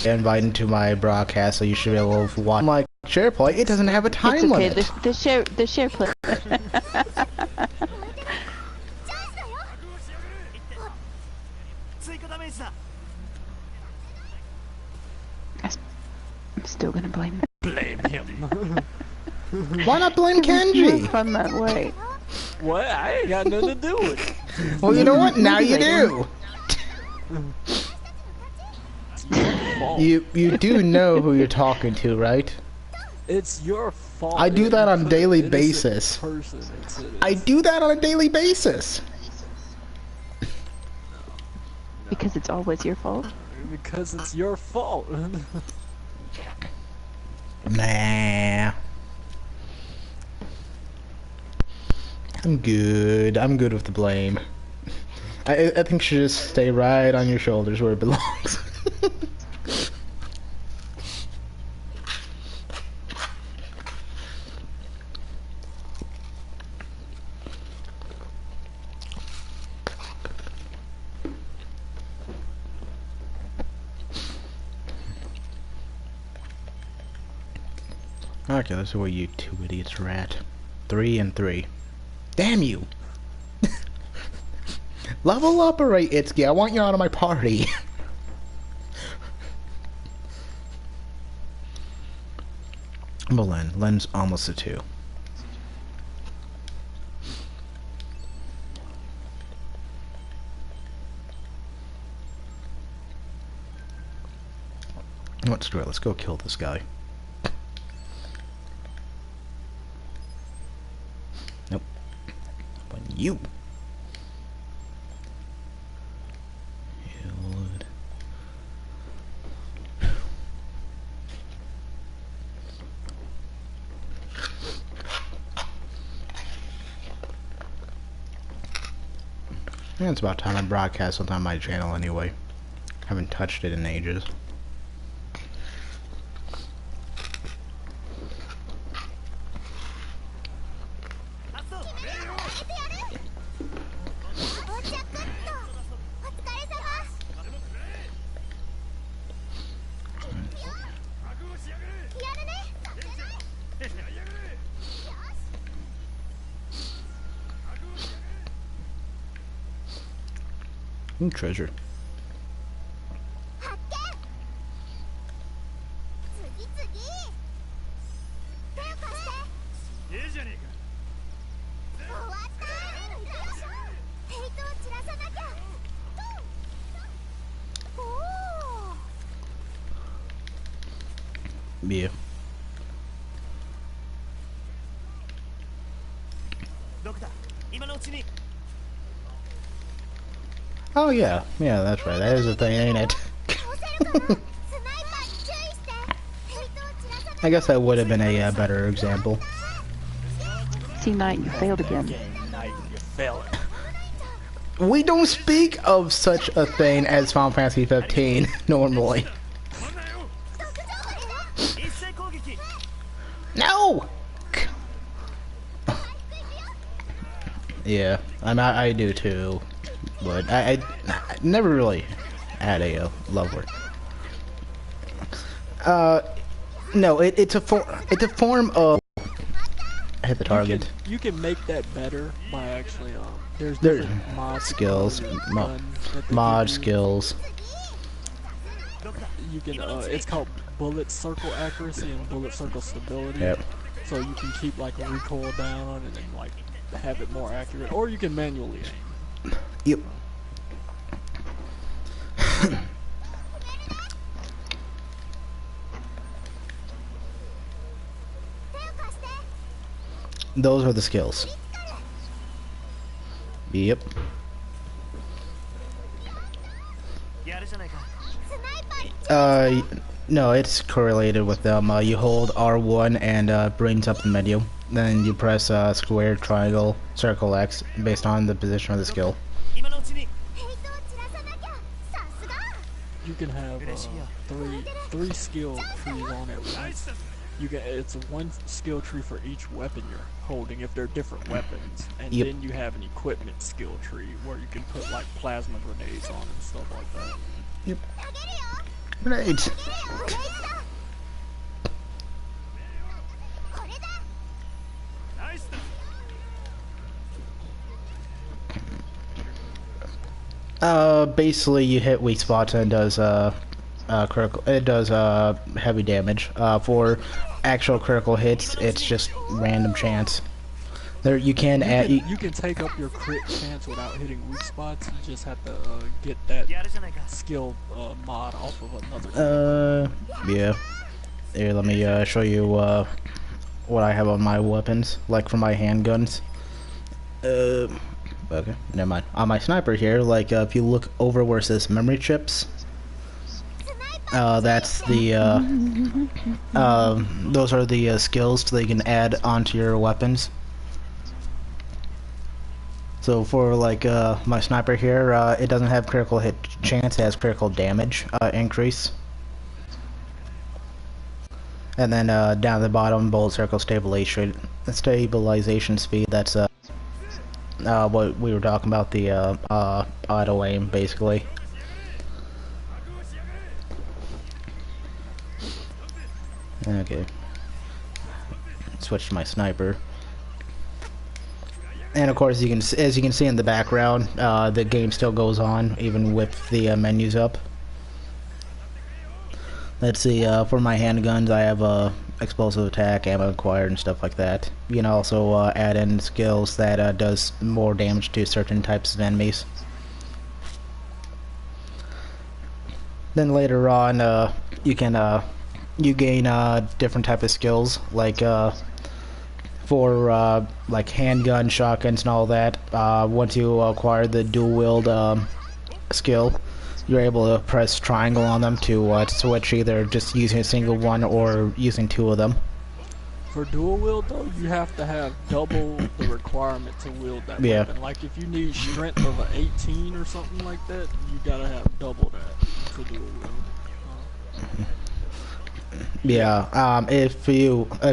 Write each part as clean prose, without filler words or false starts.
Invited to my broadcast, so you should be able to watch my share play. It doesn't have a time limit. The share play. I'm still gonna blame him. Blame him. Why not blame Kenji? Fun that way. What? I ain't got nothing to do with it. Well, you know what? Now you do. You do know who you're talking to, right? It's your fault. I do that on a daily basis. I do that on a daily basis. Because it's always your fault. Because it's your fault. Nah. I'm good. I'm good with the blame. I think it should just stay right on your shoulders where it belongs. Okay, that's where you two idiots are at. 3 and 3. Damn you! Level up, alright, Itsuki. I want you out of my party. But Len's almost a 2. Let's do it. Let's go kill this guy. Nope. But you. Yeah, it's about time I broadcast something on my channel anyway. Haven't touched it in ages. Treasure. Yeah. Oh yeah, yeah, that's right. That is a thing, ain't it? I guess that would have been a better example. See, Knight, you failed again. We don't speak of such a thing as Final Fantasy 15 normally. No. Yeah, I do too. But I never really had a love word. No, it's a form of hit the target. You can make that better by actually there's mod skills, mod skills. You can it's called bullet circle accuracy and bullet circle stability. Yep. So you can keep like a recoil down on it and like have it more accurate, or you can manually aim. Yep. Those are the skills. Yep. No, it's correlated with them. You hold R1 and brings up the menu. Then you press square, triangle, circle X based on the position of the skill. You can have three skill trees on it, right? You get it's a one skill tree for each weapon you're holding if they're different weapons, and Yep. then you have an equipment skill tree where you can put like plasma grenades on and stuff like that. Yep. Grenades. Basically you hit weak spots and it does critical. It does heavy damage. For actual critical hits, it's just random chance. There you can add. You can take up your crit chance without hitting weak spots. You just have to get that skill mod off of another. Yeah. Here, let me show you what I have on my weapons, like for my handguns. Okay, never mind. On my sniper here, like if you look over where it says memory chips, that's the those are the skills that you can add onto your weapons. So for like my sniper here, it doesn't have critical hit chance, it has critical damage increase. And then down at the bottom, bullet circle stabilization speed. That's what we were talking about, the auto aim basically. Okay. Switch to my sniper. And of course, as you can see in the background, the game still goes on even with the menus up. Let's see. For my handguns, I have explosive attack, ammo acquired, and stuff like that. You can also add in skills that does more damage to certain types of enemies. Then later on, you can you gain different type of skills, like for like handgun, shotguns, and all that. Once you acquire the dual wield skill, you're able to press triangle on them to switch either just using a single one or using two of them. For dual wield though, you have to have double the requirement to wield that Yeah. weapon. Like if you need strength of an 18 or something like that, you gotta have double that to dual wield. Yeah. If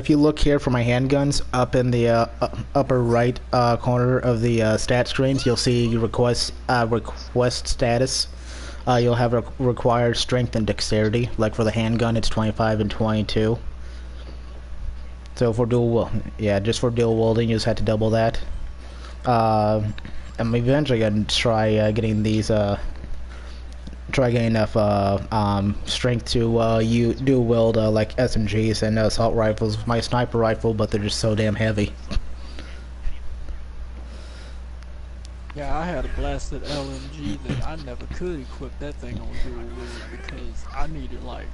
you look here for my handguns, up in the upper right corner of the stat screens, you'll see request status. You'll have required strength and dexterity. Like for the handgun, it's 25 and 22. So for just for dual wielding, you just had to double that. I'm eventually gonna try getting these. Try getting enough strength to dual wield like SMGs and assault rifles with my sniper rifle, but they're just so damn heavy. Yeah, I had a blasted LMG that I never could equip that thing on dual wield because I needed like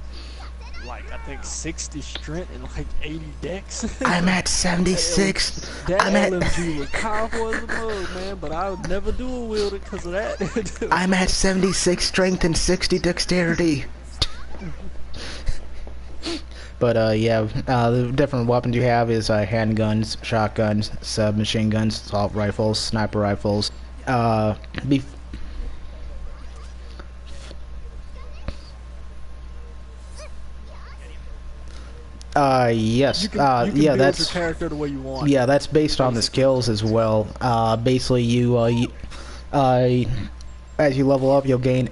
I think 60 strength and like 80 dex. I'm at 76. That I'm at LMG was powerful as a mug, man, but I would never dual wield it because of that. I'm at 76 strength and 60 dexterity. But yeah, the different weapons you have is handguns, shotguns, submachine guns, assault rifles, sniper rifles. Yes. You can yeah, build that's your character the way you want. yeah, that's based on the skills as well. Basically, as you level up, you'll gain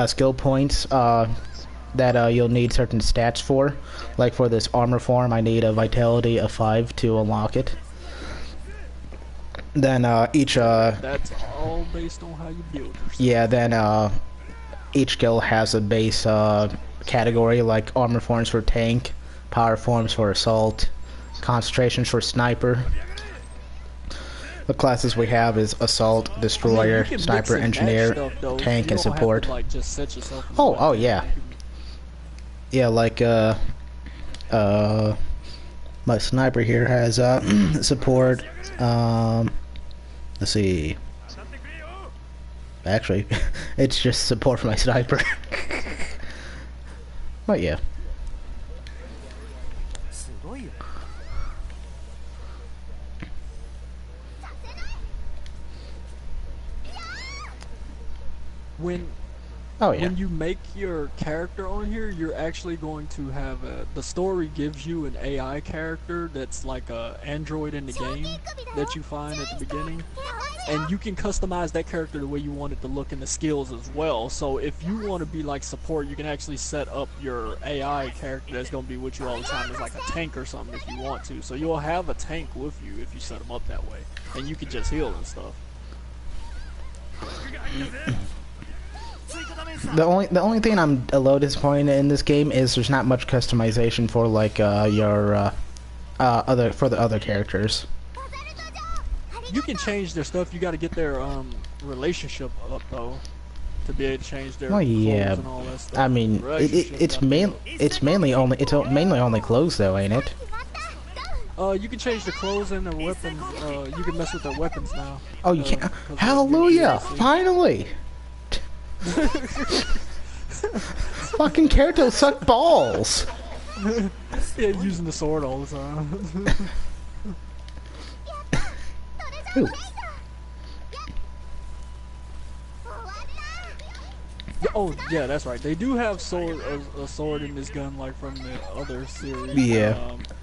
skill points that you'll need certain stats for. Like for this armor form, I need a vitality of 5 to unlock it. Then each That's all based on how you build yourself. yeah, then each skill has a base category, like armor forms for tank, power forms for assault, concentrations for sniper. The classes we have is assault, destroyer, you can mix sniper, and match engineer, stuff, though. tank, You and don't have support. to, like, just set yourself as Oh, one oh thing. yeah. Yeah, like my sniper here has support. Let's see. Actually, it's just support for my sniper. But yeah. When Oh yeah. when you make your character on here, you're actually going to have the story gives you an AI character that's like a android in the game that you find at the beginning, and you can customize that character the way you want it to look and the skills as well. So if you want to be like support, you can actually set up your AI character that's going to be with you all the time as like a tank or something if you want to. So you'll have a tank with you if you set them up that way, and you can just heal and stuff. The only thing I'm a little disappointed in this game is there's not much customization for like your the other characters. You can change their stuff. You got to get their relationship up though to be able to change their Well, yeah. clothes and all that stuff. I mean, it's mainly only clothes though, ain't it? You can change the clothes and the weapons. You can mess with their weapons now. Oh, you can't. 'cause Hallelujah! they're Finally. Fucking Kirito suck balls. yeah, using the sword all the time. Ooh. Oh yeah, that's right. They do have a sword in this gun, like from the other series. Yeah.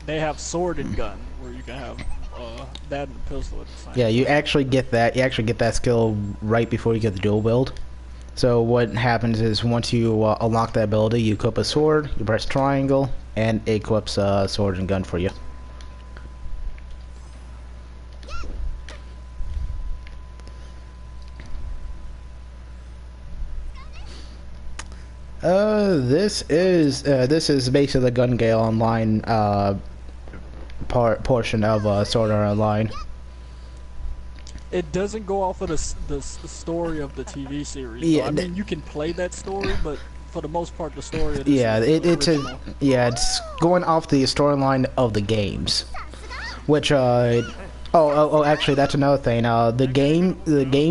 They have sword and gun, where you can have that and a pistol at the same. Yeah, you actually get that. You actually get that skill right before you get the dual build. So what happens is once you unlock that ability, you equip a sword, you press triangle, and it equips a sword and gun for you. This is basically the Gun Gale Online portion of Sword Art Online. It doesn't go off of the story of the TV series. Yeah, I mean, you can play that story, but for the most part, the story. It's going off the storyline of the games, which actually that's another thing. The game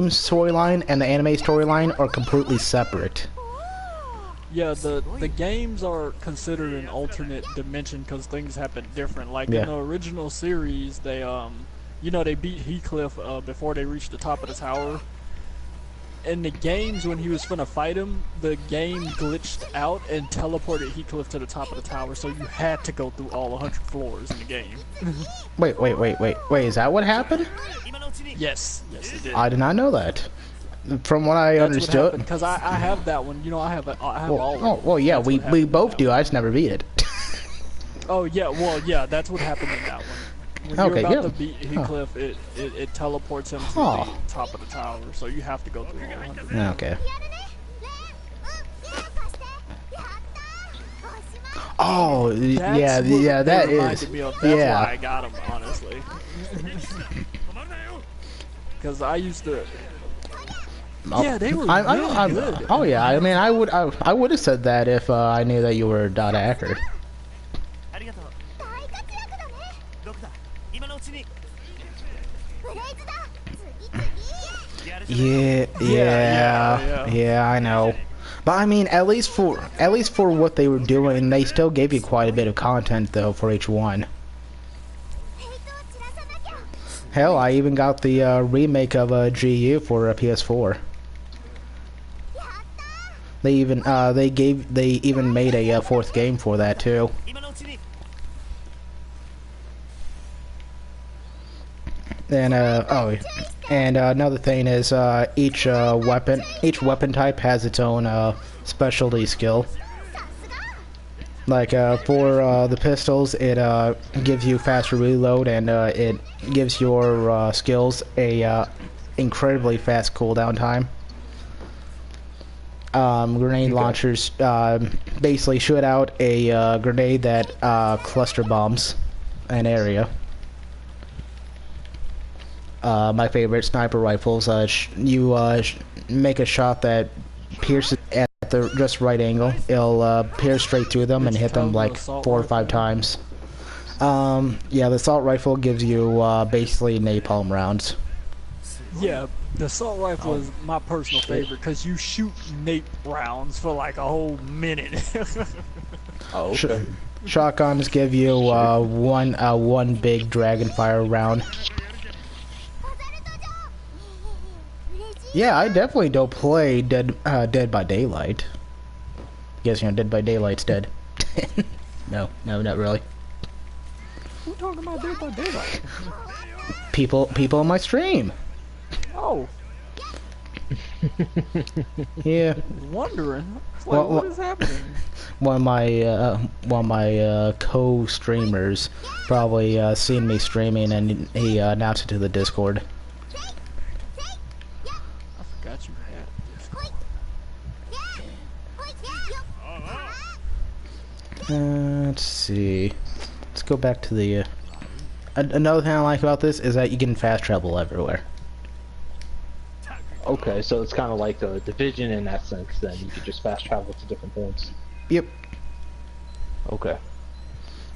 storyline and the anime storyline are completely separate. Yeah, the games are considered an alternate dimension because things happen different. Like in the original series, they they beat Heathcliff before they reached the top of the tower. In the games, when he was finna fight him, the game glitched out and teleported Heathcliff to the top of the tower, so you had to go through all 100 floors in the game. Wait, is that what happened? Yes, it did. I did not know that. From what I understood, because I have that one. I have all of them. Well, yeah, we both do. I just never beat it. Oh yeah, well yeah, that's what happened in that one. When you're about to beat Heathcliff, it teleports him to the top of the tower, so you have to go through all 100. Okay. Oh, that is. That's why I got him, honestly. Because I used to. Yeah, they were really good. Oh yeah, I mean, I would have said that if I knew that you were a dot hacker. Yeah, I know. But I mean, at least for what they were doing, they still gave you quite a bit of content though for each one. Hell, I even got the remake of GU for PS4. They even made a fourth game for that too. And another thing is each weapon type has its own specialty skill. Like for the pistols, it gives you faster reload, and it gives your skills a incredibly fast cooldown time. Grenade launchers basically shoot out a grenade that cluster bombs an area. My favorite sniper rifles, you make a shot that pierces at the just right angle. It'll pierce straight through them and hit them like 4 or 5 times. Yeah, the assault rifle gives you basically napalm rounds. Yeah, the assault rifle is my personal favorite because you shoot nape rounds for like a whole minute. Oh, okay. Shotguns give you one big dragon fire round. Yeah, I definitely don't play Dead by Daylight. Guess you know Dead by Daylight's dead. No, not really. Who talking about Dead by Daylight? People on my stream. Oh, Yeah. wondering. It's like, Well, what is happening? One of my co-streamers probably seen me streaming, and he announced it to the Discord. I forgot you had this. Let's see. Let's go back to the. Another thing I like about this is that you can fast travel everywhere. Okay, so it's kind of like a Division in that sense. Then you could just fast travel to different points. Yep. Okay.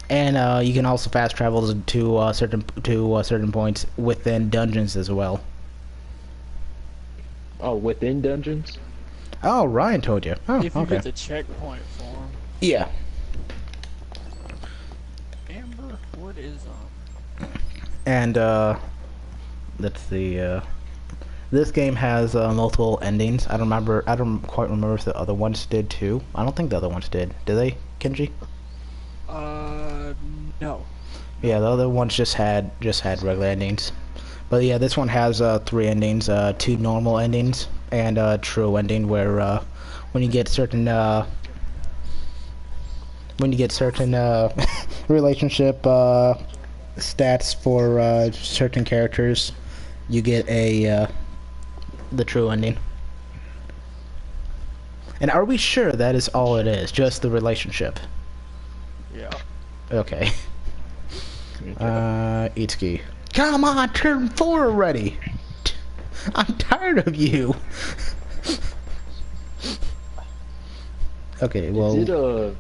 And you can also fast travel to certain points within dungeons as well. Oh, within dungeons? Oh, Ryan told you. Oh, If you okay. get the checkpoint for him. Yeah. Amber, what is And let's see. This game has multiple endings. I don't quite remember if the other ones did too. I don't think the other ones did. Did they, Kenji? No. Yeah, the other ones just had regular endings. But yeah, this one has 3 endings: 2 normal endings and a true ending, where when you get certain relationship stats for certain characters, you get the true ending. And are we sure that is all it is? Just the relationship? Yeah. Okay. Itsuki. Come on, turn 4 already! I'm tired of you! Okay, well...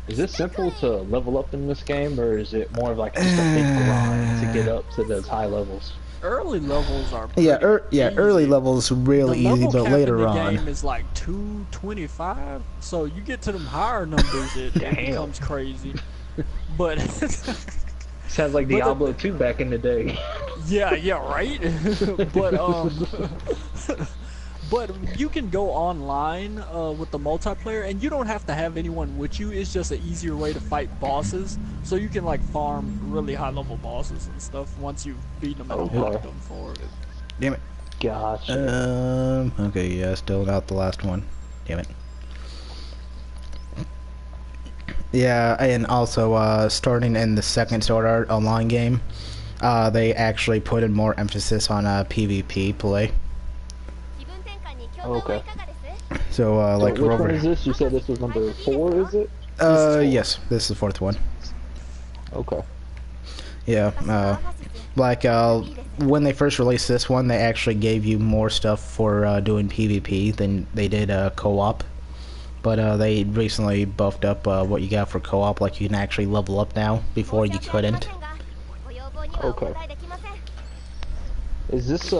Is it simple to level up in this game, or is it more of like just a big grind to get up to those high levels? Early levels are Yeah, pretty early easy. levels really The easy, level but cap later in the on... game is like 225, so you get to them higher numbers, it becomes crazy. But Sounds like But the- Diablo 2 back in the day. yeah, right. But but you can go online with the multiplayer, and you don't have to have anyone with you. It's just an easier way to fight bosses, so you can like farm really high level bosses and stuff once you've beaten them and Okay. unlocked them for it. Damn it. Gotcha. Okay, yeah, still not the last one. Damn it. Yeah, and also, starting in the second Sword Art Online game, they actually put in more emphasis on PvP play. Okay. So, So like, which we're one over... is this? You said this was number 4, is it? yes, this is the 4th one. Okay. Yeah, like, when they first released this one, they actually gave you more stuff for, doing PvP than they did, co-op. But, they recently buffed up, what you got for co-op, like you can actually level up now, before you couldn't. Okay. Is this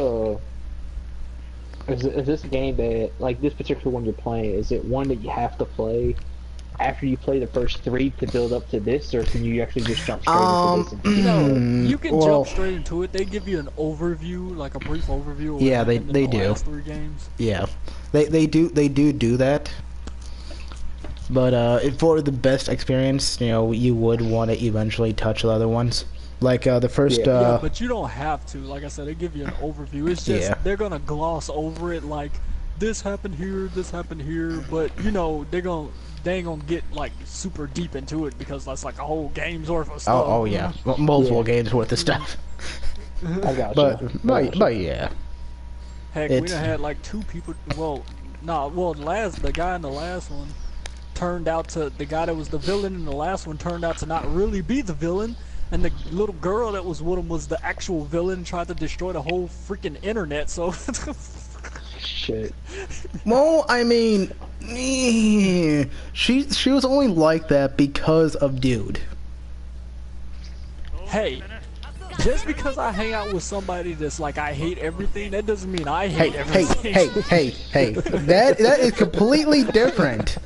is this a game that, like this particular one you're playing, is it one that you have to play after you play the first 3 to build up to this, or can you actually just jump straight into this? No, you can well- jump straight into it. They give you an overview, like a brief overview. Of what Yeah, they- happened in they the do. last 3 games. Yeah, they do that. But for the best experience, you know, you would want to eventually touch the other ones. Like the first, Yeah. Yeah, but you don't have to. Like I said, they give you an overview. It's just Yeah. they're gonna gloss over it, like this happened here, but you know they ain't gonna get like super deep into it because that's like a whole game's worth of stuff. oh yeah, multiple Yeah. games worth of stuff. I got But yeah, Heck, we it's- done had like 2 people. The guy in the last one turned out to the guy that was the villain in the last one turned out to not really be the villain, and the little girl that was with him was the actual villain. And tried to destroy the whole freaking internet. So Shit. well, I mean, she was only like that because of Dude. hey, just because I hang out with somebody that's like I hate everything, that doesn't mean I Hey, hate hey, everything. hey. That is completely different.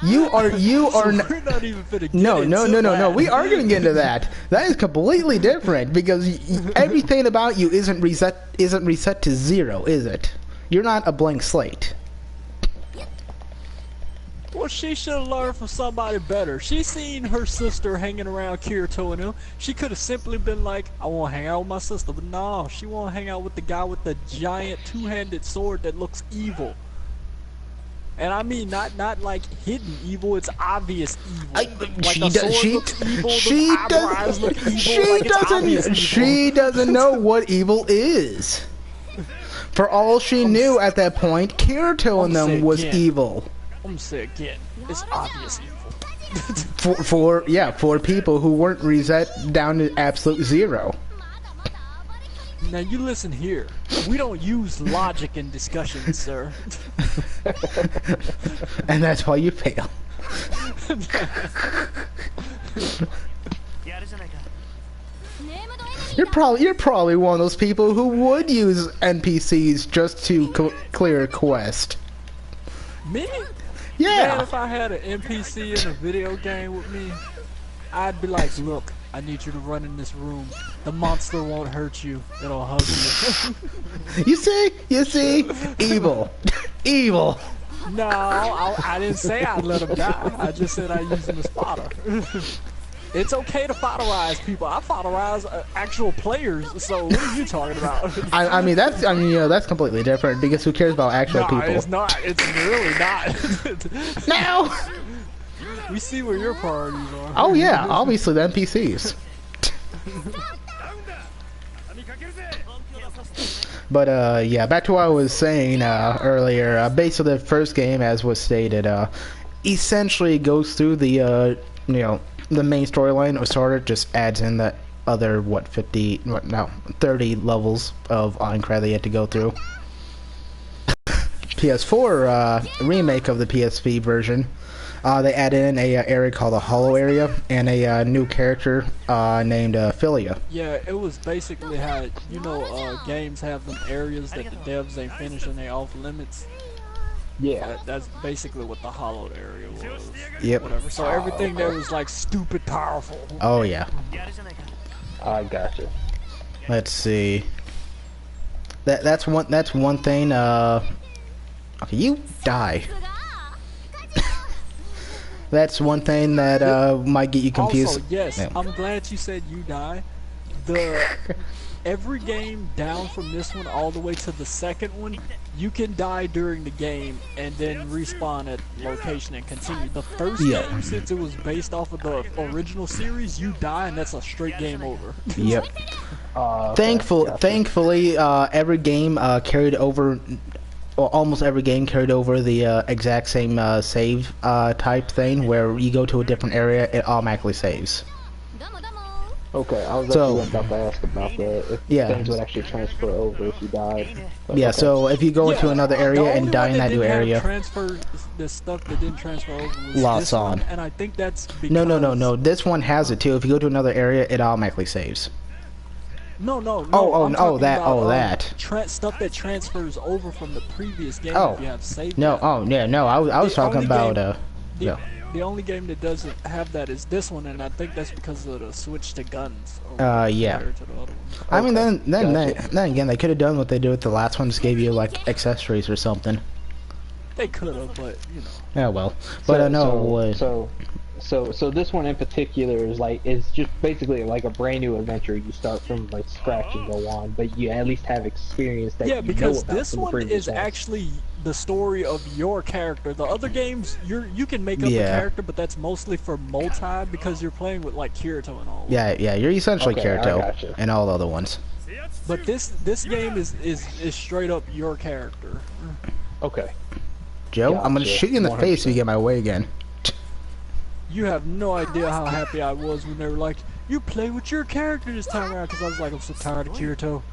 You are So n- we're not even finna get No. into that. We are gonna get into that. That is completely different because everything about you isn't reset to 0, is it? You're not a blank slate. Well, she should have learned from somebody better. She seen her sister hanging around Kirito and him. She could have simply been like, I want to hang out with my sister. But no, she want to hang out with the guy with the giant two-handed sword that looks evil. And I mean, not like hidden evil, it's obvious evil. She doesn't know what evil is. For all she knew at that point, Kirito and them was evil. I'm saying again, it's obvious evil. for people who weren't reset down to absolute zero. Now you listen here. We don't use logic in discussions, sir. And that's why you fail. You're probably one of those people who would use NPCs just to clear a quest. Me? Yeah. Man, if I had an NPC in a video game with me, I'd be like, look, I need you to run in this room. The monster won't hurt you. It'll hug you. You see? Evil. Evil. No, I didn't say I'd let him die. I just said I'd use him as fodder. It's okay to fodderize people. I fodderize actual players, so what are you talking about? I mean, that's completely different, because who cares about actual people? It's not. It's really not. No! We see where your priorities are. Oh yeah, obviously the NPCs. But yeah, back to what I was saying earlier. Basically, the first game, as was stated, essentially goes through the the main storyline, or sort of just adds in the other 30 levels of Aincrad that you had to go through. PS4 remake of the PSP version. They added in a area called the Hollow Area and a new character named Philia. Yeah, it was basically how games have them areas that the devs ain't finished and they off limits. Yeah, that's basically what the hollowed area was. Yep. Whatever. So everything there was like stupid powerful. Oh yeah. I gotcha. Let's see. That's one thing. Okay, you die. That's one thing that might get you confused. Also, yes, yeah. I'm glad you said you die. Every game down from this one all the way to the second one, you can die during the game and then respawn at location and continue. The first game, since it was based off of the original series, you die and that's a straight game over. Yep. Okay, Thankfully, every game carried over. Well, almost every game carried over the exact same save type thing, where you go to a different area, it automatically saves. Okay, I was actually about to ask about that. If things would actually transfer over if you died. But yeah, okay. So if you go into another area and die in that new area. The stuff that didn't transfer over was Lost on. And I think that's because... No. This one has it too. If you go to another area, it automatically saves. No. That. Stuff that transfers over from the previous game if you have saved No, it. I was talking about, The only game that doesn't have that is this one, and I think that's because of the switch to guns. Yeah. To the other one. I mean, then again, they could have done what they did with the last one, just gave you, like, accessories or something. They could have, but, Yeah, well. But So this one in particular is just basically like a brand new adventure. You start from like scratch and go on, but you at least have experience that yeah, because this one is actually the story of your character. The other games, you can make up a character, but that's mostly for multi because you're playing with like Kirito and all. Yeah, you're essentially Kirito and all the other ones. But this game is straight up your character. Okay. Joe, I'm gonna shoot you in the face if you get my way again. You have no idea how happy I was when they were like, you play with your character this time around, because I was like, I'm so tired of Kirito.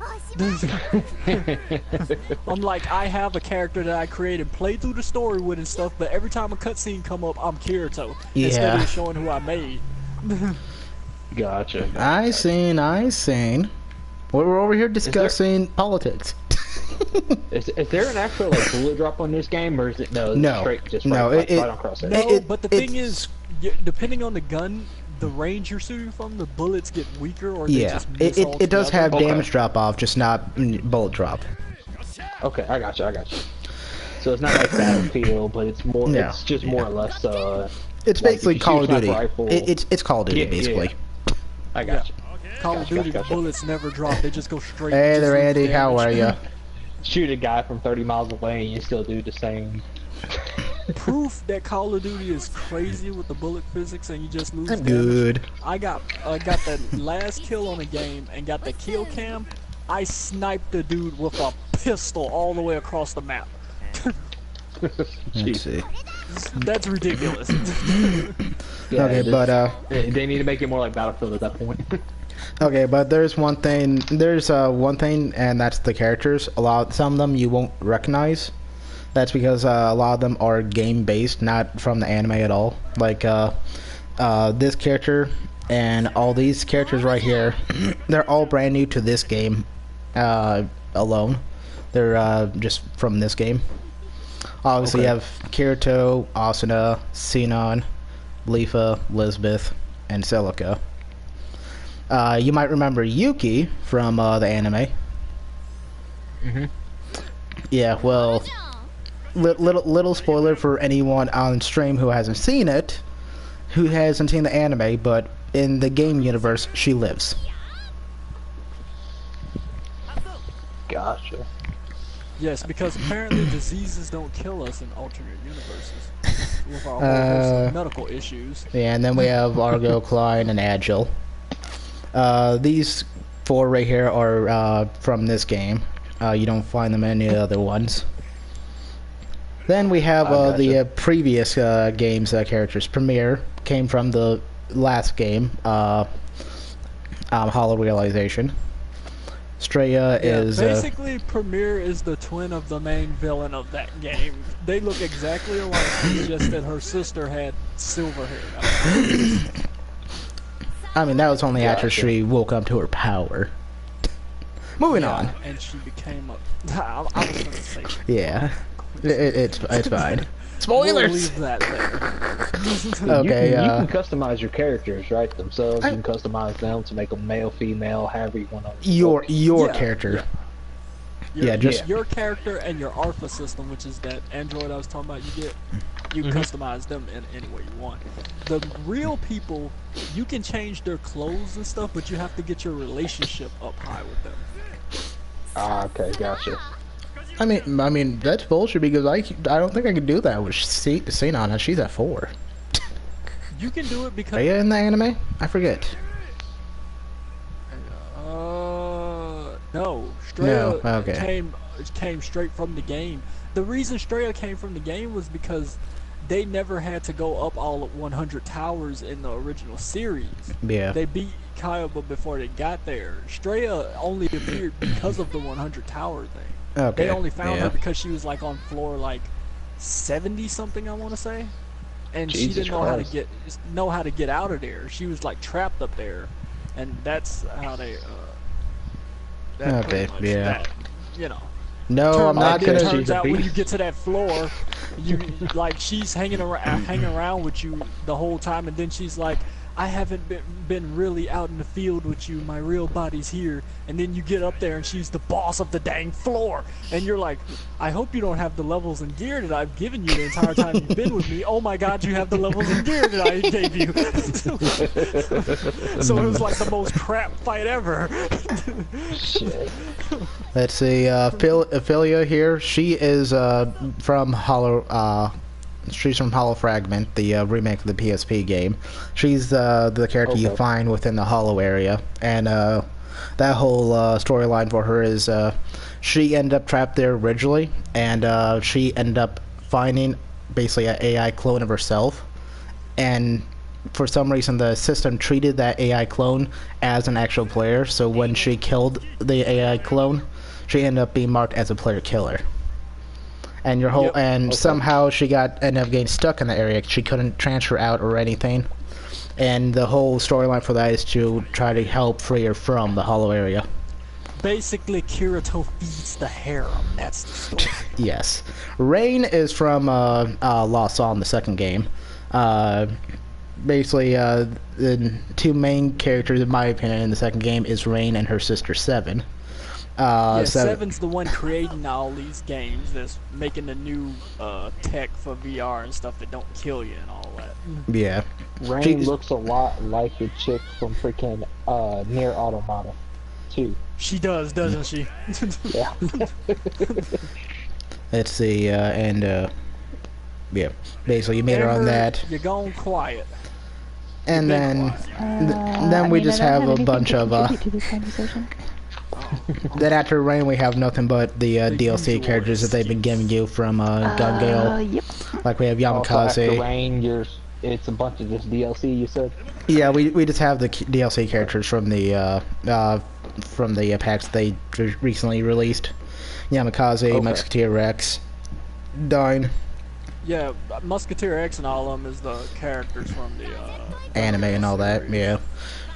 I'm like, I have a character that I created, played through the story with and stuff, but every time a cutscene come up, I'm Kirito. Instead of showing who I made. Gotcha. I seen. We're over here discussing politics. Is there an actual like bullet drop on this game, or is it no? Straight, just no. Right on crosshair. No, but the thing is, depending on the gun, the range you're shooting from, the bullets get weaker, or they just miss it does have altogether. damage drop off, just not bullet drop. Okay, I got you. I got you. So it's not like Battlefield, but it's more. No, It's just more or less. It's like basically if you Call of shoot a Duty. sniper rifle, It's Call of Duty Yeah, basically. I Yeah. got you. Call of Gotcha, Duty, gotcha. the bullets never drop. They just go straight. Hey just there, lose Andy. How are damage. you? Shoot a guy from 30 miles away, and you still do the same. Proof that Call of Duty is crazy with the bullet physics and you just lose I'm damage. good. I got the last kill on a game and got the kill cam. I sniped the dude with a pistol all the way across the map. Let's see. That's ridiculous. Yeah, Okay, this- but they need to make it more like Battlefield at that point. okay, but there's one thing. There's one thing, and that's the characters. Some of them you won't recognize. That's because a lot of them are game based, not from the anime at all. Like this character and all these characters right here, they're all brand new to this game alone. They're just from this game. Obviously, you have Kirito, Asuna, Sinon, Leafa, Lisbeth, and Celica. You might remember Yuki from the anime. Mhm. Yeah, well, little spoiler for anyone on stream who hasn't seen it, who hasn't seen the anime, but in the game universe, she lives. Gotcha. Yes, because apparently diseases don't kill us in alternate universes. With our whole host of medical issues. Yeah, and then we have Argo, Klein, and Agile. These four right here are from this game. You don't find them in any other ones. Then we have Gotcha. the previous games characters. Premier came from the last game, Hollow Realization. Straya is basically Premier is the twin of the main villain of that game. They look exactly alike, just that her sister had silver hair. I mean, that was only after Gotcha. she woke up to her power. Moving on. And she became a. I was gonna say. Yeah, it's fine. We'll Spoilers. leave that there. Okay, you can customize your characters, right? Themselves. I- You can customize them to make them male, female, however you want to. your Yeah. character. Your, Yeah, just- your character and your Alpha system, which is that android I was talking about. You customize them in any way you want. The real people, you can change their clothes and stuff, but you have to get your relationship up high with them. Ah, okay, gotcha. I mean that's bullshit because I don't think I can do that with Sinon, and she's at 4. You can do it because Are you in the anime? I forget. no, Straya No, okay. came straight from the game. The reason Straya came from the game was because they never had to go up all 100 towers in the original series. Yeah. They beat Kyoba before they got there. Straya only appeared because of the 100 tower thing. Okay. They only found yeah. her because she was like on floor like 70 something, I want to say, and she Jesus didn't know how to get out of there. She was like trapped up there, and that's how they. That Okay, pretty much yeah. that, you know. No, I'm not it gonna. She's turns a out when you beast. get to that floor, you like she's hanging around with you the whole time, and then she's like, "I haven't been really out in the field with you. My real body's here." And then you get up there, and she's the boss of the dang floor, and you're like, "I hope you don't have the levels and gear that I've given you the entire time you've been with me." Oh my God, you have the levels and gear that I gave you. So it was like the most crap fight ever. Shit. Let's see. Ophelia here. She is from Hollow. She's from Hollow Fragment, the remake of the PSP game. She's the character you Okay. find within the Hollow area, and that whole storyline for her is she ended up trapped there originally, and she ended up finding basically an AI clone of herself, and for some reason the system treated that AI clone as an actual player. So when she killed the AI clone, she ended up being marked as a player killer. And your whole Yep. and Okay. somehow she ended up getting stuck in the area. She couldn't transfer out or anything. And the whole storyline for that is to try to help free her from the Hollow area. Basically, Kirito feeds the harem. That's the story. Yes. Rain is from Lost Song, the second game. Basically, the two main characters, in my opinion, in the second game is Rain and her sister Seven. Yeah, Seven. Seven's the one creating all these games that's making the new tech for VR and stuff that don't kill you and all that. Yeah. Rain She's- looks a lot like the chick from freaking Near Automata, too. She does, doesn't she? Yeah. Let's see, yeah. Basically, you made her on Amber, that. You're gone quiet. And been then, quiet. then I we mean, just I don't have a anything bunch to of, contribute to this conversation. then after Rain, we have nothing but the DLC usual characters that they've been giving you from Gun Gale. Yep. Like we have Also, after Yamakaze. Rain, it's a bunch of just DLC, you said? Yeah, we just have the DLC characters from the packs they recently released. Yamakaze, Okay. Musketeer Rex, Dine, Yeah, Musketeer X and all of them is the characters from the anime and all that. series. Yeah,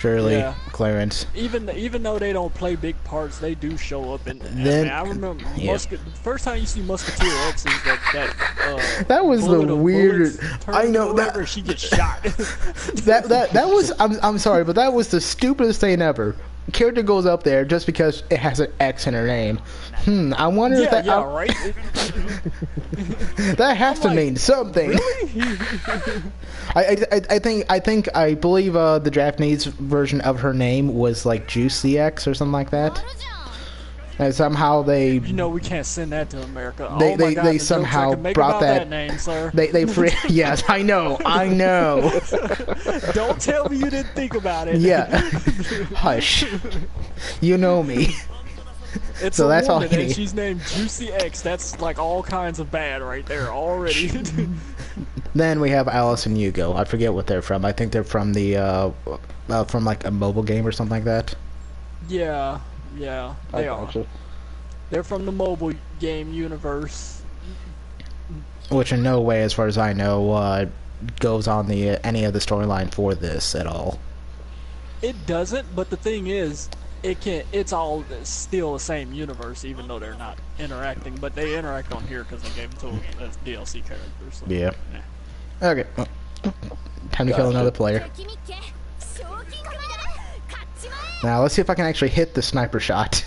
Shirley, Yeah. Clarence. Even though they don't play big parts, they do show up in. Then- I remember yeah. the first time you see Musketeer X is that That was the bullet of weirdest. bullets I turns know or that. whatever, she gets shot. That was. I'm sorry, but that was the stupidest thing ever. Character goes up there just because it has an X in her name. I wonder if yeah, that yeah, right. that has to like, mean something. Really? I believe the Japanese version of her name was like Juicy X or something like that. And somehow they You know we can't send that to America. They- oh my they- God, they the jokes somehow I can make brought about that- that name, sir. they yes, I know. Don't tell me you didn't think about it. Yeah. Hush. You know me. It's So a that's all woman, you and need. she's named Juicy X. That's like all kinds of bad right there already. Then we have Alice and Hugo. I forget what they're from. I think they're from the from like a mobile game or something like that. yeah, they are. Gotcha. They're from the mobile game universe. Which in no way, as far as I know, goes on the any of the storyline for this at all. It doesn't, but the thing is, it's all still the same universe, even though they're not interacting. But they interact on here because they gave them to them as DLC characters. So, Yeah. nah. Okay. Well, time to kill Gotcha. another player. Now let's see if I can actually hit the sniper shot.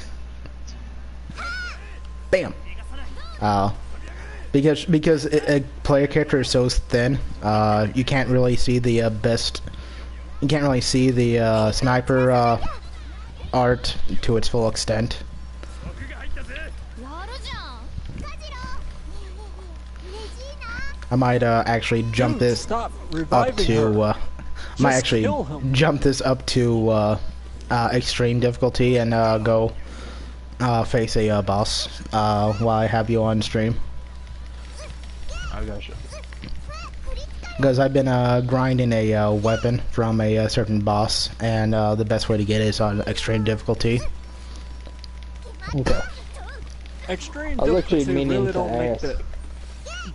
Bam. Because a player character is so thin, you can't really see the best. You can't really see the sniper art to its full extent. I might actually jump Dude, this stop up reviving to. her. Might Just actually kill him. jump this up to extreme difficulty and go face a boss while I have you on stream. I gotcha. Because I've been grinding a weapon from a certain boss, and the best way to get it is on extreme difficulty. Okay. Extreme I was actually difficulty meaning really to don't make ask. the.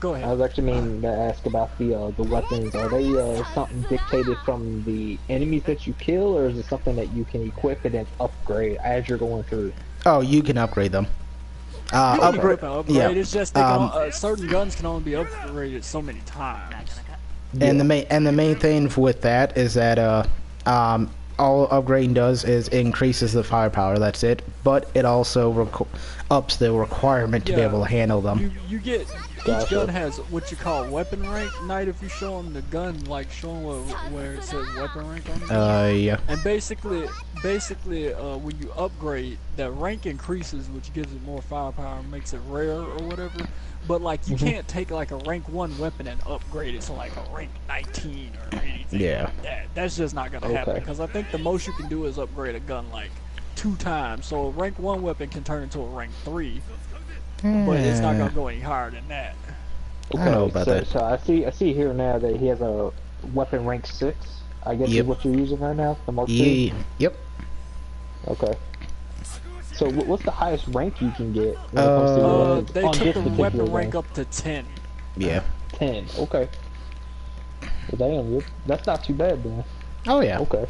Go ahead. I was actually meaning to ask about the weapons. Are they something dictated from the enemies that you kill, or is it something that you can equip and then upgrade as you're going through? Oh, you can upgrade them. You can Upgrade. upgrade. Yeah. It's just they can, certain guns can only be upgraded so many times. And the main thing with that is that all upgrading does is increases the firepower. That's it. But it also ups the requirement to be Yeah. able to handle them. You get each Gotcha. gun has what you call weapon rank. Night if you show them the gun, like show them where it says weapon rank on it. Yeah. And basically, when you upgrade, the rank increases, which gives it more firepower, and makes it rare or whatever. But like, you can't take like a rank 1 weapon and upgrade it to like a rank 19 or anything Yeah. like that. That's just not gonna happen Okay. because I think the most you can do is upgrade a gun like 2 times. So a rank 1 weapon can turn into a rank 3, but it's not gonna go any higher than that. I don't know about so, that. So I see here now that he has a weapon rank 6. I guess Yep. is what you're using right now, the Mark II? Yeah. Yep. Okay. So what's the highest rank you can get when it comes to your weapons They on took this the particular weapon rank game? up to 10. Yeah. 10. Okay. Well, damn, that's not too bad then. Oh yeah. Okay.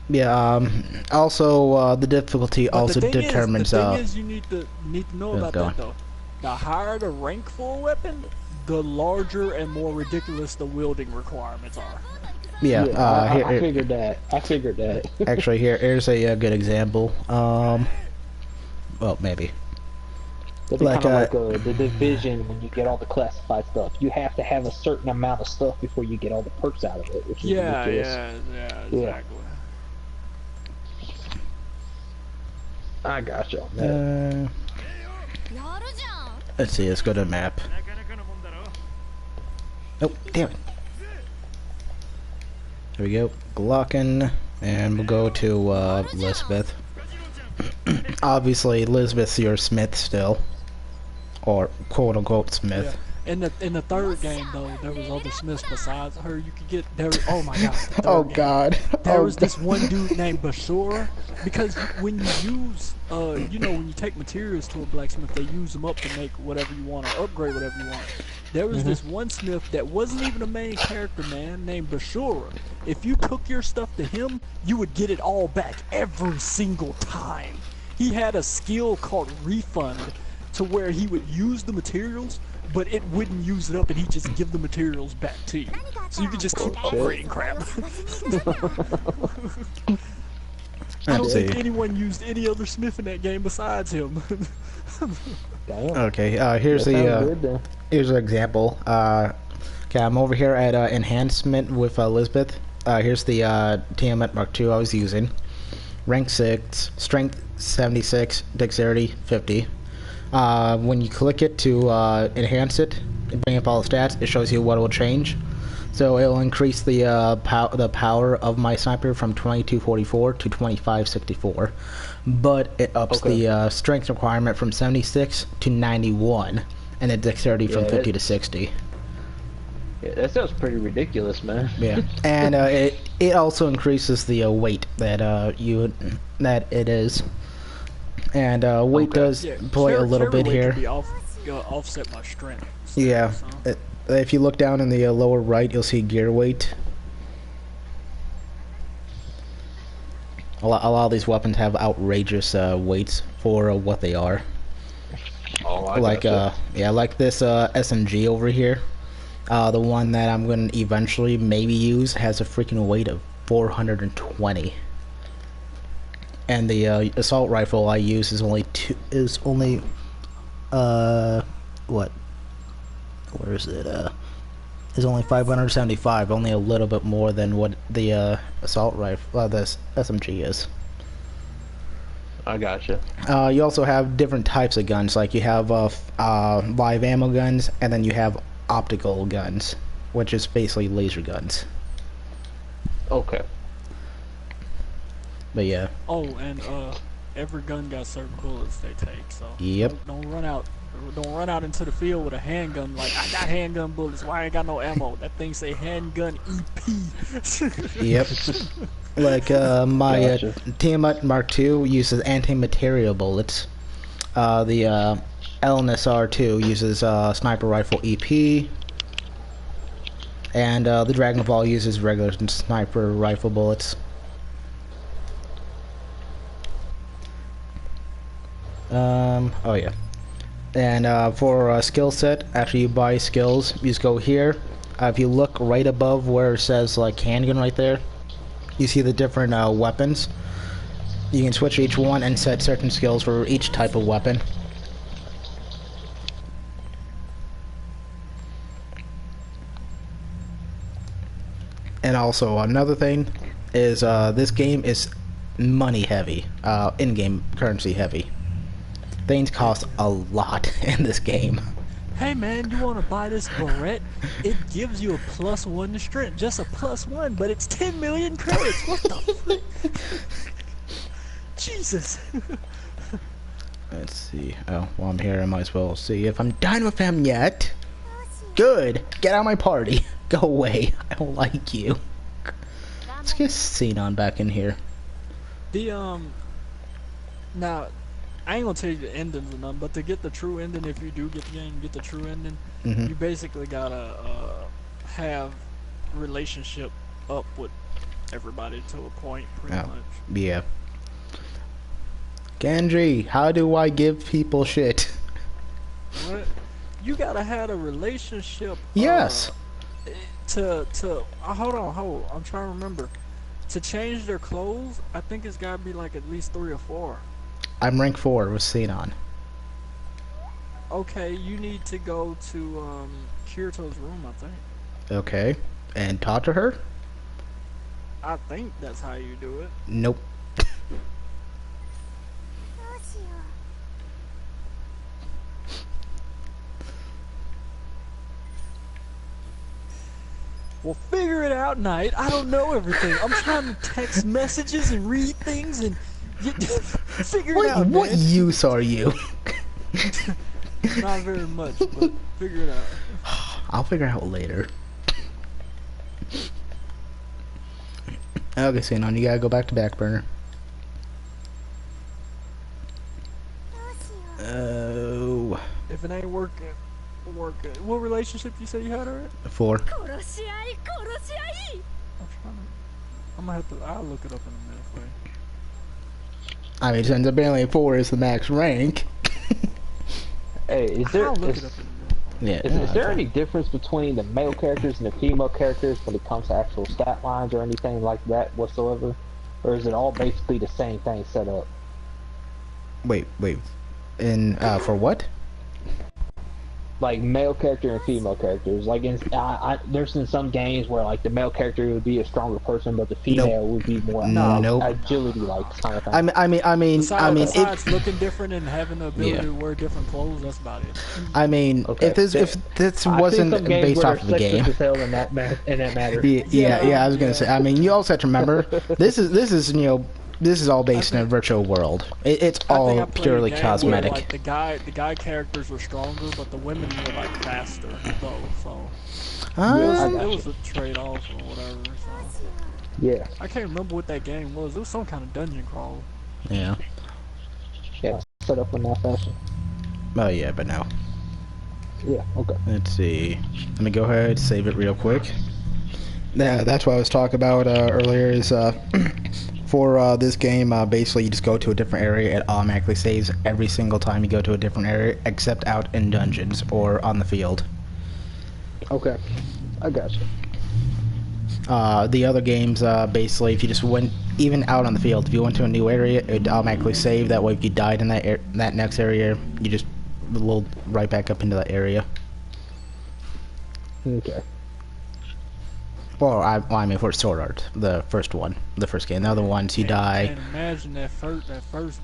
Yeah. Also, the difficulty But also the thing determines. Is, the thing is, you need to know Yeah, about go that on. though. The higher the rank for a weapon, the larger and more ridiculous the wielding requirements are. Yeah. I figured that. Actually, here's a good example. Well, maybe. It'll be Like, kind of like the Division when you get all the classified stuff. You have to have a certain amount of stuff before you get all the perks out of it, which is Yeah, ridiculous. yeah, Yeah. exactly. I gotcha. on that. Let's see. Let's go to the map. Oh, damn it. Here we go. Glocken, and we'll go to Elizabeth. Obviously, Elizabeth's your Smith still, or quote unquote Smith. Yeah. In the third game though, there was other Smiths besides her. You could get there. Oh my god. the Oh third game. God. There Oh, was this one dude named Bashura, because when you use, you know, when you take materials to a blacksmith, they use them up to make whatever you want or upgrade whatever you want. There was this one smith that wasn't even a main character, man, named Bashura. If you took your stuff to him, you would get it all back every single time. He had a skill called Refund, to where he would use the materials, but it wouldn't use it up, and he'd just give the materials back to you. So you could just keep upgrading crap. I don't Let's think see. anyone used any other smith in that game besides him. Damn. Okay. Here's That the sounds good, then. here's an example. Okay, I'm over here at enhancement with Elizabeth. Here's the Tiamat Mark II I was using. Rank 6, strength 76, dexterity 50. When you click it to enhance it and bring up all the stats, it shows you what will change. So it'll increase the power of my sniper from 2244 to 2564, but it ups the strength requirement from 76 to 91, and the dexterity from Yeah, 50 to 60. Yeah, that sounds pretty ridiculous, man. Yeah, and it also increases the weight that it is, and weight does play a little bit here. Could be offset by strength. Yeah, So. if you look down in the lower right, you'll see gear weight. A lot of these weapons have outrageous weights for what they are. Oh, I Like gotcha. yeah, like this SMG over here. The one that I'm going to eventually maybe use has a freaking weight of 420. And the assault rifle I use is only what? Where is it? Is only 575, only a little bit more than what the assault rifle, this SMG is. I gotcha. You also have different types of guns, like you have live ammo guns, and then you have optical guns, which is basically laser guns. Okay. But yeah, Oh, and every gun got certain bullets they take. So Yep. don't run out. Don't run out into the field with a handgun like, I got handgun bullets, why I ain't got no ammo? That thing say handgun EP. yep. Like my Gotcha. Tiamat Mark II uses anti-material bullets. The LNSR 2 uses sniper rifle EP, and the Dragon Ball uses regular sniper rifle bullets. Oh yeah. And for a skill set, after you buy skills, you just go here. If you look right above where it says like handgun right there, you see the different weapons. You can switch each one and set certain skills for each type of weapon. And also another thing is this game is money heavy, in-game currency heavy. Things cost a lot in this game. Hey man, you want to buy this barrette? It gives you a +1 to strength, just a +1, but it's 10 million credits. What the fuck? Jesus. Let's see. Oh, while I'm here, I might as well see if I'm done with them yet. Good. Get out of my party. Go away. I don't like you. Let's get Xenon back in here. The now, I ain't gonna tell you the endings or nothing, but to get the true ending, if you do get the game, get the true ending, you basically gotta have relationship up with everybody to a point, pretty Oh. much. Yeah. Gendry, how do I give people shit? What? You gotta have a relationship. Yes. Hold on, I'm trying to remember. To change their clothes, I think it's gotta be like at least 3 or 4. I'm rank 4 with Xenon. Okay, you need to go to Kirito's room, I think. Okay. And talk to her? I think that's how you do it. Nope. Well, figure it out, Knight. I don't know everything. I'm trying to text messages and read things and figure it out, What man. use are you? Not very much, but figure it out. I'll figure out later. Okay, Xenon, you gotta go back to Backburner. Oh. If it ain't working. What relationship you say you had her at? 4. I'm gonna have to. I'll look it up in a minute for you. I mean, since apparently 4 is the max rank. Hey, is there I'll look it up in a minute. Yeah. is there any difference between the male characters and the female characters when it comes to actual stat lines or anything like that whatsoever? Or is it all basically the same thing set up? Wait. And, for what? Like male character and female characters. Like there's in some games where like the male character would be a stronger person, but the female would be more Nope. agility like kind of thing. I mean, Besides looking different and having the ability to wear different clothes, that's about it. I mean, Okay. if this wasn't I've seen some games based where off of the they're game. sexist as hell in that matter. Yeah, I was gonna say. I mean, you also have to remember, this is this is all based in a virtual world. It's I think I all played a purely game cosmetic. Where, like, the guy characters were stronger, but the women were like faster though. So it was a trade-off or whatever. So Yeah. I can't remember what that game was. It was some kind of dungeon crawl. Yeah. Yeah. Set up in that fashion. Oh yeah, but no. Yeah. Okay. Let's see. Let me go ahead, save it real quick. Yeah, that's what I was talking about earlier. Is for this game, basically you just go to a different area. It automatically saves every single time you go to a different area, except out in dungeons or on the field. Okay. I got you. The other games, basically, if you just went even out on the field, if you went to a new area, it would automatically save. That way, if you died in that next area, you just load right back up into that area. Okay. Well, I mean, for Sword Art, the first one, the first game. The other ones, you die. And imagine that first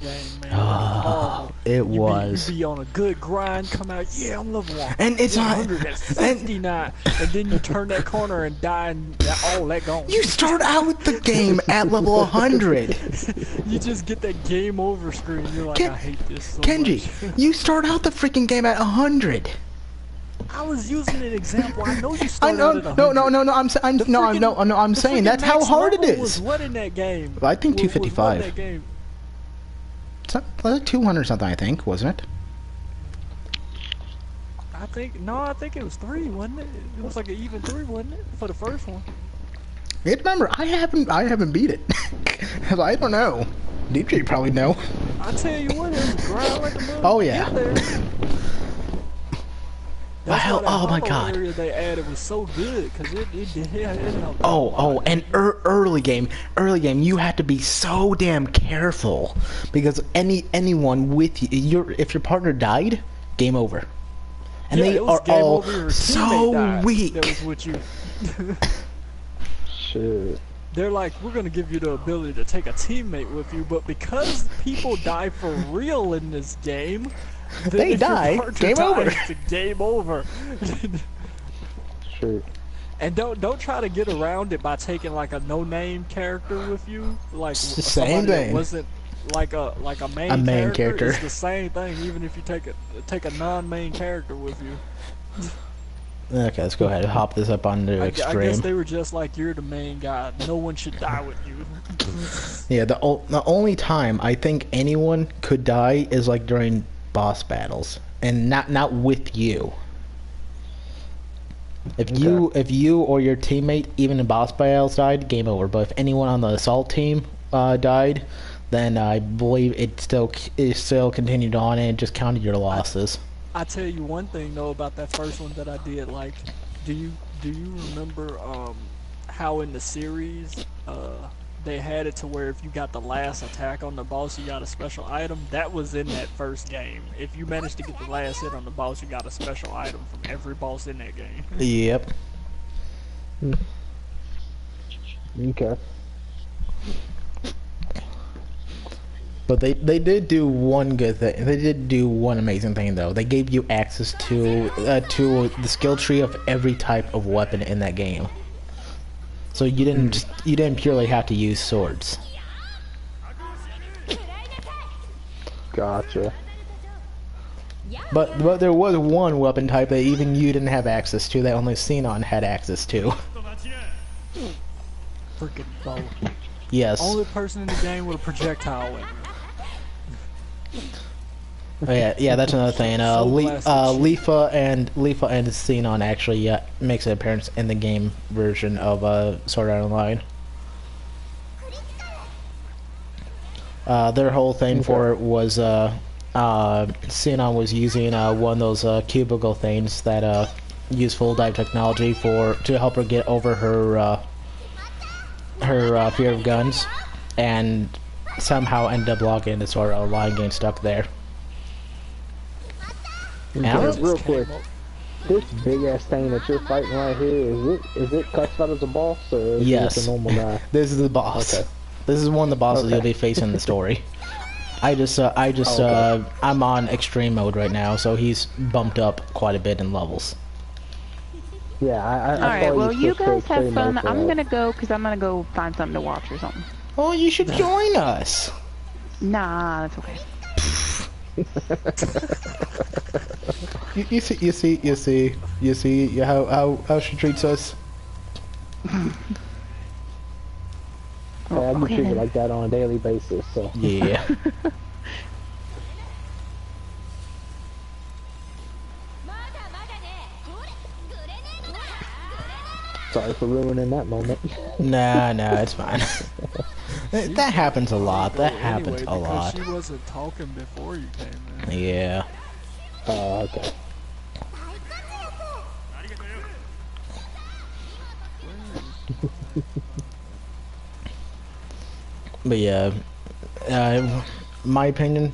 game, man. Oh, it was. You be on a good grind, come out, yeah, I'm level 1. And it's not. 100 at 69, and then you turn that corner and die, and all that gone. You start out the game at level 100. You just get that game over screen. You're like, I hate this so Kenji, much. you start out the freaking game at 100. I was using an example. I know you I started know. out at 100. No. I'm saying that's how hard it Level was is. what in that game? I think Was what in 255. that game? It's like 200 something, I think, wasn't it? I think it was 3, wasn't it? It was like an even 3, wasn't it? For the first one. Yeah, remember, I haven't beat it. I don't know. DJ probably know. I tell you what, it was grind like a mother. Oh, yeah. Get there. That's Wow, why that oh my hollow God. area they added was so good because it helped. And early game, you have to be so damn careful because anyone with you, if your partner died, game over. And Yeah, they it was are game all over, your so teammate died. weak. That was what you. Shit. They're like, we're gonna give you the ability to take a teammate with you, but because people die for real in this game, then They if your die, partner game over. dies, it's game over. Sure. And don't try to get around it by taking like a no-name character with you, like It's the somebody same that thing. wasn't like a main, main character. character. It's the same thing, even if you take a non-main character with you. Okay, let's go ahead and hop this up onto I extreme. guess they were just like, you're the main guy. No one should die with you. Yeah, the only time I think anyone could die is like during boss battles, and not with you. If you or your teammate, even in boss battles, died, game over. But if anyone on the assault team died, then I believe it still continued on and it just counted your losses. I tell you one thing though about that first one that I did. Like, do you remember how in the series they had it to where if you got the last attack on the boss, you got a special item. That was in that first game. If you managed to get the last hit on the boss, you got a special item from every boss in that game. Yep. Okay. But they did do one good thing. They did do one amazing thing though. They gave you access to the skill tree of every type of weapon in that game. So you didn't purely have to use swords. Gotcha. But there was one weapon type that even you didn't have access to that only Xenon had access to. Freaking bow. Yes. Only person in the game with a projectile weapon. Oh, yeah, that's another thing. Leafa and Xenon actually makes an appearance in the game version of Sword Art Online. Their whole thing for it was Xenon was using one of those cubicle things that use full dive technology to help her get over her fear of guns, and somehow ended up logging into Sword Art Online, getting stuck there. Real quick, this big ass thing that you're fighting right here, is it classified as a boss or is it Yes. just a normal guy? This is the boss. Okay. This is one of the bosses Okay. you'll be facing in the story. I'm on extreme mode right now, so he's bumped up quite a bit in levels. Yeah, I Alright, thought well, you switched to guys have extreme fun. mode for I'm that. gonna go because I'm gonna go find something to watch or something. Oh, you should join us. Nah, that's okay. You see how she treats us. Yeah, I get Okay, treated then. like that on a daily basis, so. Yeah. Sorry for ruining that moment. Nah, it's fine. That happens a lot. That happens Anyway, a lot. because she wasn't talking before you came in. Yeah. Okay. But yeah, my opinion,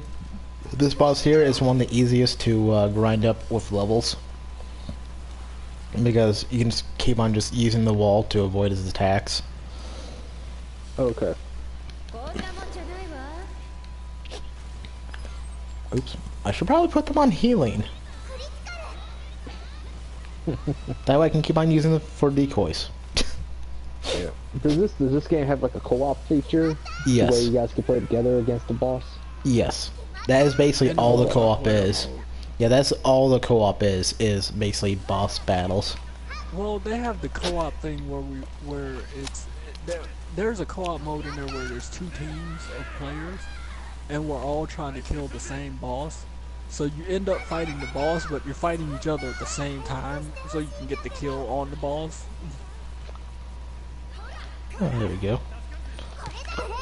this boss here is one of the easiest to grind up with levels, because you can just keep on just using the wall to avoid his attacks. Okay. Oops, I should probably put them on healing. That way I can keep on using them for decoys. Does this game have like a co-op feature? Yes. Where you guys can play together against the boss? Yes, that is basically And all the the co-op player is. mode. Yeah, that's all the co-op is basically boss battles. Well, they have the co-op thing where there's a co-op mode in there where there's 2 teams of players, and we're all trying to kill the same boss. So you end up fighting the boss, but you're fighting each other at the same time, so you can get the kill on the boss. Oh, there we go.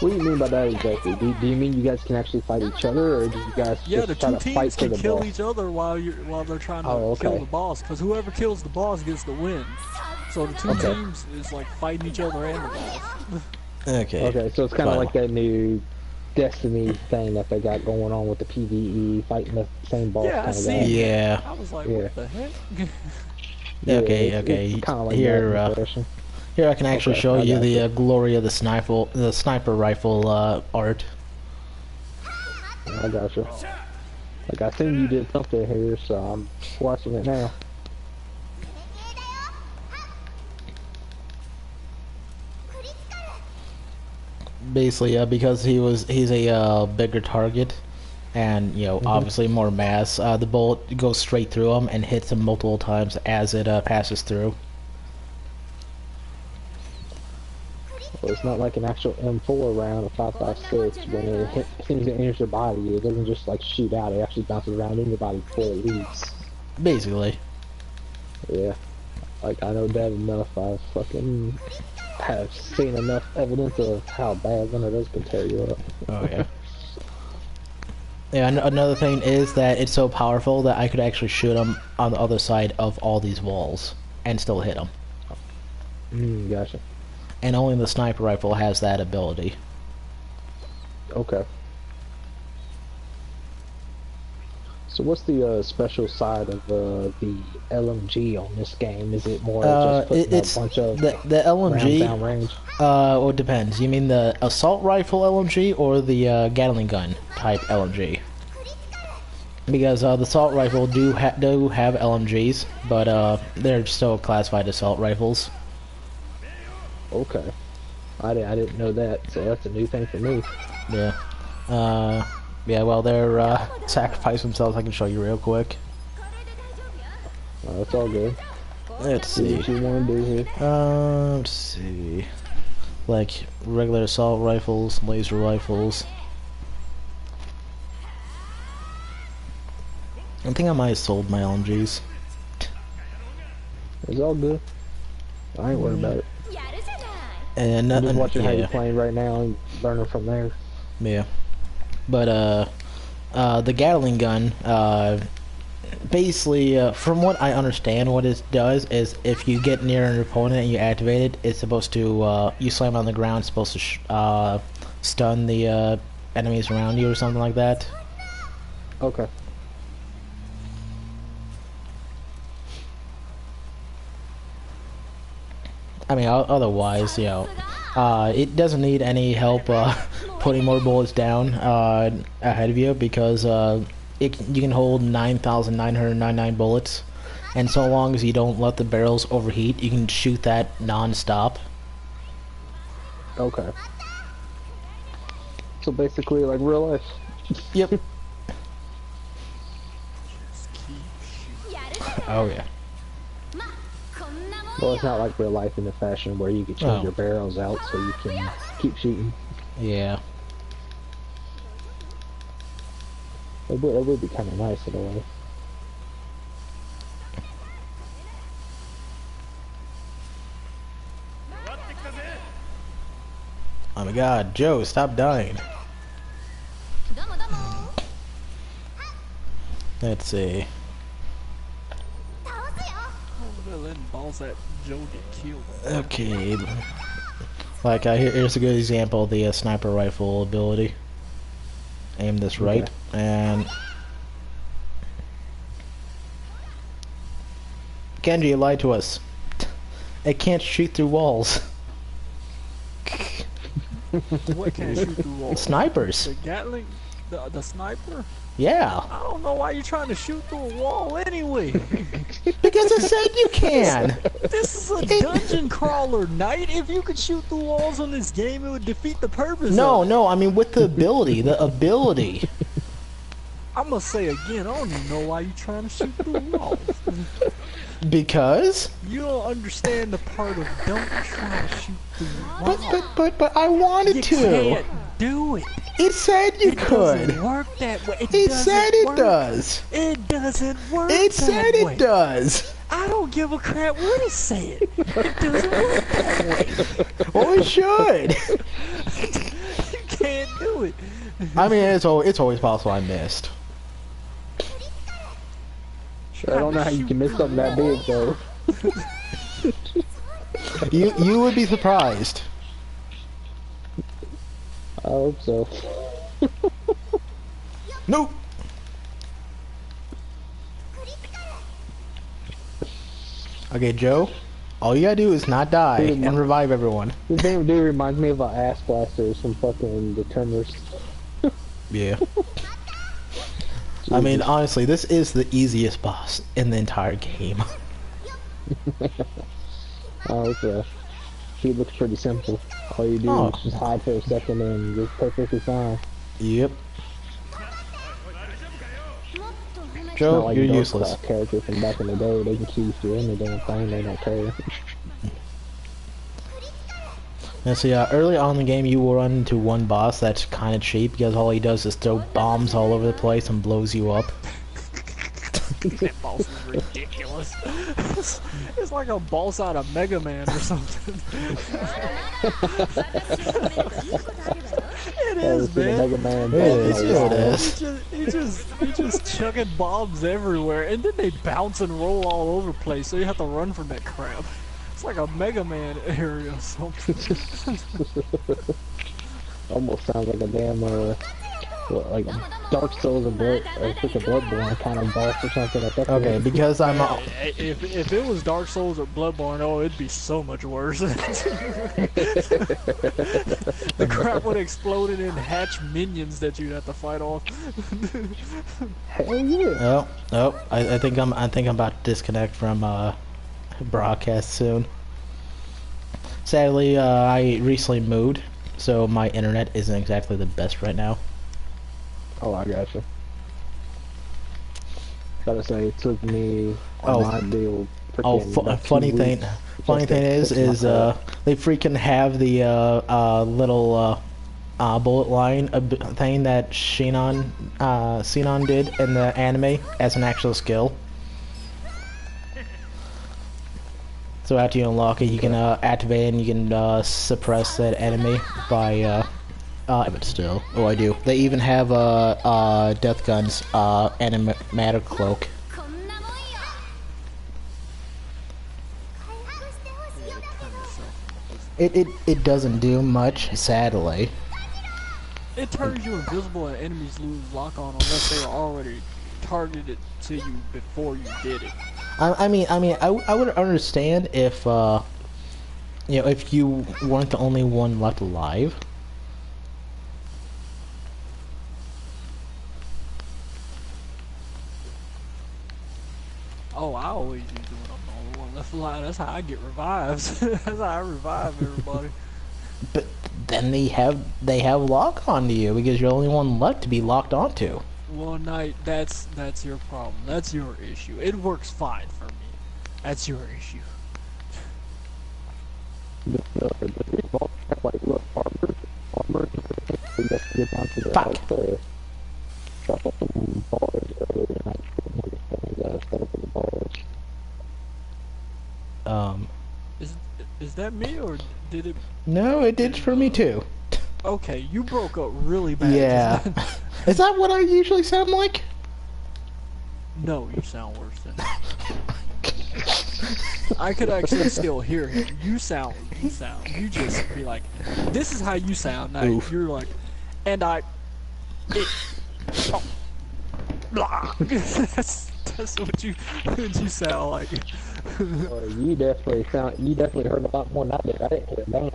What do you mean by that exactly? Do you mean you guys can actually fight each other, or do you guys Yeah, the just try 2 to fight teams for can the kill boss? each other while they're trying to Oh, kill okay. the boss, because whoever kills the boss gets the win. So the 2 Okay. teams is like fighting each other and the boss. Okay. Okay, so it's kind of Fine. like that new Destiny thing that they got going on with the PvE, fighting the same boss Yeah, I kind of see. guy. Yeah. I was like, Yeah. what the heck? Okay, it's okay. kind of like Here, that impression. Here I can actually Okay, show I you got the you. glory of the sniper rifle art. I got you. Like I seen you did something here, so I'm watching it now. Basically, because he's a bigger target, and obviously more mass. The bullet goes straight through him and hits him multiple times as it passes through. Well, it's not like an actual M4 round or 5.56 when it hit, as soon as it enters your body, it doesn't just like shoot out. It actually bounces around in your body before it leaves. Basically. Yeah, like I know that enough. I fucking have seen enough evidence of how bad one of those can tear you up. Oh yeah. Yeah. Another thing is that it's so powerful that I could actually shoot him on the other side of all these walls and still hit him. Gotcha. and only the sniper rifle has that ability. Okay. So what's the special side of the LMG on this game? Is it more just putting It's a bunch of the LMG. rounds down range? Well, it depends. You mean the assault rifle LMG or the Gatling gun type LMG? Because the assault rifle do have LMGs, but they're still classified assault rifles. Okay. I didn't know that, so that's a new thing for me. Yeah. Yeah, well, they're sacrifice themselves. I can show you real quick. It's all good. Let's Do see. what you want to do here. Let's see. Like regular assault rifles, laser rifles. I think I might have sold my LMGs. It's all good. I ain't worried about it. And I'm just nothing. watching how Yeah, you're playing right now and learning from there. yeah. But the Gatling gun, basically, from what I understand, what it does is if you get near an opponent and you activate it, it's supposed to you slam it on the ground. It's supposed to stun the enemies around you or something like that. Okay. I mean, otherwise, you know, it doesn't need any help putting more bullets down ahead of you because you can hold 9,999 bullets, and so long as you don't let the barrels overheat, you can shoot that non-stop. Okay. So basically, like real life. Yep. Just keep shooting. Oh yeah. Well, it's not like real life in the fashion where you can change Oh. your barrels out so you can keep shooting. Yeah. It would be kind of nice in a way. Oh my God, Joe, stop dying. Let's see. Well, then balls that Joe get killed. Okay. Like, here's a good example of the sniper rifle ability. Aim this right, Okay. and... Genji, you lied to us. It can't shoot through walls. What can shoot through walls? Snipers. The Gatling, the sniper. Yeah. I don't know why you're trying to shoot through a wall anyway. Because it said you can. This is a dungeon crawler, Knight. If you could shoot through walls on this game, it would defeat the purpose. No, of it. no, I mean with the ability. The ability. I'm gonna say again, I don't even know why you're trying to shoot through walls. Because? You don't understand the part of don't try to shoot through walls. But I wanted You to. can't do it. It said you It could. doesn't work that way. It said it work. does. It doesn't work It that said way. it does. I don't give a crap what it said. It doesn't work that way. Well, it should. You can't do it. I mean, it's always possible I missed. I don't know how you can miss something that big though. You would be surprised. I hope so. Nope. Okay, Joe. All you gotta do is not die and revive everyone. This game do reminds me of an ass blaster from fucking the Tremors. Yeah. I mean, honestly, this is the easiest boss in the entire game. Oh, it's he looks pretty simple. All you do Oh. is just hide for a second and you're perfectly fine. Yep. Not Joe, like you're Dark useless. Claw character from back in the day. They can choose through any damn thing. They don't care. Now, see, early on in the game, you will run into one boss that's kind of cheap because all he does is throw bombs all over the place and blows you up. That boss is ridiculous. It's like a boss out of Mega Man or something. It is, man. Mega Man. It is, boss yeah, it fight. is. He just chucking bombs everywhere, and then they bounce and roll all over the place, so you have to run from that crap. It's like a Mega Man area or something. Almost sounds like a damn like a Dark Souls or freaking Bloodborne kind of boss or something like that. Okay, because I'm If it was Dark Souls or Bloodborne, oh, it'd be so much worse. The crap would explode and hatch minions that you'd have to fight off. Hell yeah. I think I'm about to disconnect from broadcast soon. Sadly, I recently moved, so my internet isn't exactly the best right now. Oh, I gotcha. Gotta say, it took me Oh. my deal. Funny thing is they freaking have the little bullet line thing that Sinon did in the anime as an actual skill. So after you unlock it, you can activate it and you can suppress that enemy by but still, I do. They even have Death Gun's animatic cloak. It doesn't do much, sadly. It turns you invisible and enemies lose lock on unless they were already targeted to you before you did it. I would understand if if you weren't the only one left alive. Oh, I always use it when I'm the only one left alive. That's how I get revives. That's how I revive everybody. But then they have lock onto you because you're the only one left to be locked onto. Well, Knight, that's your problem. That's your issue. It works fine for me. That's your issue. Is that me or did it? No, it did for me too. Okay, you broke up really bad. Yeah. Is that what I usually sound like? No, you sound worse than that. I could actually still hear him. You just be like, this is how you sound. Now you're like, and I, blah. that's what you sound like. You definitely heard a lot more than I did. I didn't hear none.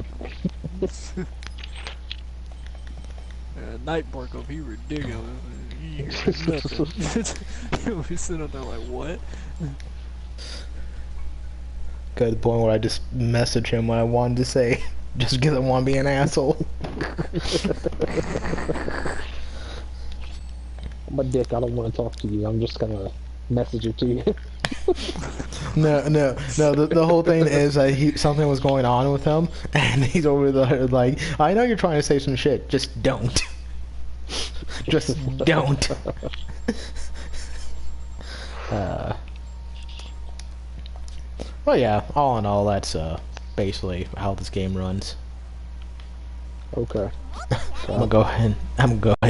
Night broke up, he ridiculous. He hears nothing. He'll be sitting up there like, what? Got to the point where I just message him when I wanted to say, just because I want to be an asshole. I'm a dick, I don't want to talk to you. I'm just gonna message it to you. No. The whole thing is something was going on with him, and he's over there like, I know you're trying to say some shit, just don't. Just don't. Well, yeah. All in all, that's basically how this game runs. Okay. I'm gonna go ahead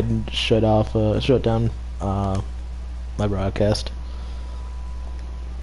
and shut down my broadcast.